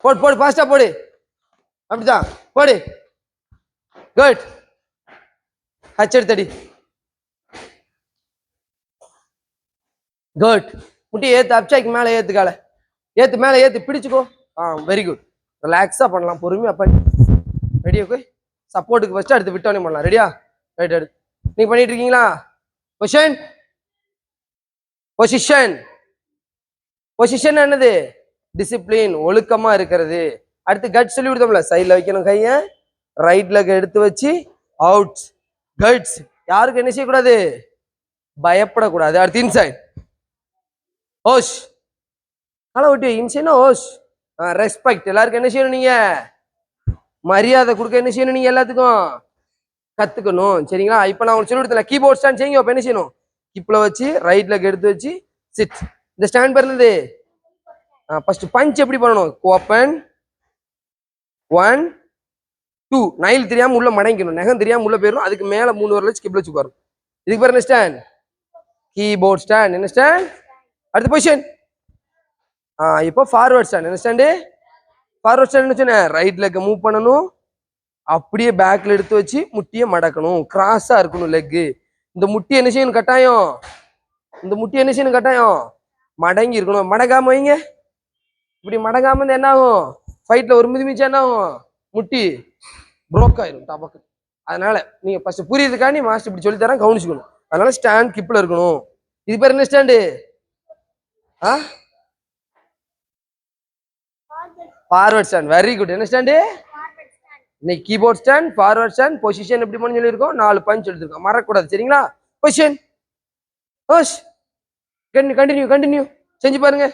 போடு போடு ஃபாஸ்டா போடு. அப்படிதான் போடு. குட். ஹச் எடுத்தடி. குட். முட்டி ஏத்து, அப்சாய்க்கு மேல ஏத்து, காலை ஏத்து, மேல ஏத்து, பிடிச்சுக்கோ. Very good. ரிலாக்ஸா பண்ணலாம், பொறுமையா பண்ணி. ரெடியா? ஓகே. சப்போர்ட்டுக்கு ஃபர்ஸ்ட், அடுத்து விட்டோனே பண்ணலாம். ரெடியா? ரைட் எடு. நீங்க பண்ணிட்டு இருக்கீங்களா? பொசிஷன். பொசிஷன். பொசிஷன் என்னது? டிசிப்ளின், ஒழுக்கமா இருக்கிறது. அடுத்து கட் சொல்லி கொடுத்தோம்ல, சைட்ல வைக்கணும் கைய, ரைட் லெக் எடுத்து வச்சு அவுட். கட்ஸ். யாருக்கு என்ன செய்யக்கூடாது? பயப்படக்கூடாது. அடுத்து இன்சைட். ஓஷ். ஹலோ விட்டு இன்சைட்னா ஓஷ். ரெஸ்பெக்ட். எல்லாருக்கும் என்ன செய்யணும்? நீங்க மரியாதை கொடுக்க என்ன செய்யணும்? நீங்க எல்லாத்துக்கும் கத்துக்கணும். சரிங்களா? இப்ப நான் உங்களுக்கு சொல்லி கொடுத்தல, கீபோர்ட் ஸ்டாண்ட் செய்யுங்க. அப்ப என்ன செய்யணும்? ஹிப்ல வச்சு ரைட் லெக் எடுத்து வச்சு சிட். இந்த ஸ்டாண்ட் பிறந்தது. ஃபர்ஸ்ட் பஞ்ச் எப்படி பண்ணணும்? ஓப்பன் 1 2. நைல் தெரியாம உள்ள மடங்கிக்கணும், நகம் தெரியாம உள்ள போயிடும். அதுக்கு மேல 3 வரல வச்சு கிப்ல வச்சு உட்காரும். இதுக்கு பேர் என்ன ஸ்டாண்ட்? Keyboard stand. என்ன ஸ்டாண்ட்? அடுத்த பொசிஷன். இப்போ ஃபார்வர்ட் ஸ்டாண்ட். என்ன ஸ்டாண்டு? Forward stand. என்ன சொன்னேன்? ரைட் லெக் மூவ் பண்ணணும், அப்படியே பேக்ல எடுத்து வச்சு முட்டியை மடக்கணும், கிராஸா இருக்கணும் லெக். இந்த முட்டி என்ன செய்யணும் கட்டாயம்? இந்த முட்டி என்ன செய்யணும் கட்டாயம்? மடங்கி இருக்கணும். மடங்காம வைங்க. இப்படி மடங்காம இருந்தா என்ன ஆகும்? ஃபைட்ல ஒரு மிதிமிச்சா என்ன ஆகும்? முட்டி புரோக் ஆயிரும் டபக்கு. அதனால நீங்க ஃபர்ஸ்ட் புரியுதுக்காண்டி மாஸ்டர் இப்படி சொல்லி தரேன், கவனிச்சுக்கணும். அதனால ஸ்டாண்ட் கிப்ல இருக்கணும். இது பேர் என்ன stand? Forward stand. Very good. என்ன ஸ்டாண்டு? இன்னைக்கு keyboard stand, forward stand. Position எப்படி பண்ணி சொல்லியிருக்கோம்? 4 பஞ்ச் எடுத்துருக்கோம், மறக்கக்கூடாது. சரிங்களா? பொசிஷன். கண்டினியூ கண்டினியூ செஞ்சு பாருங்க.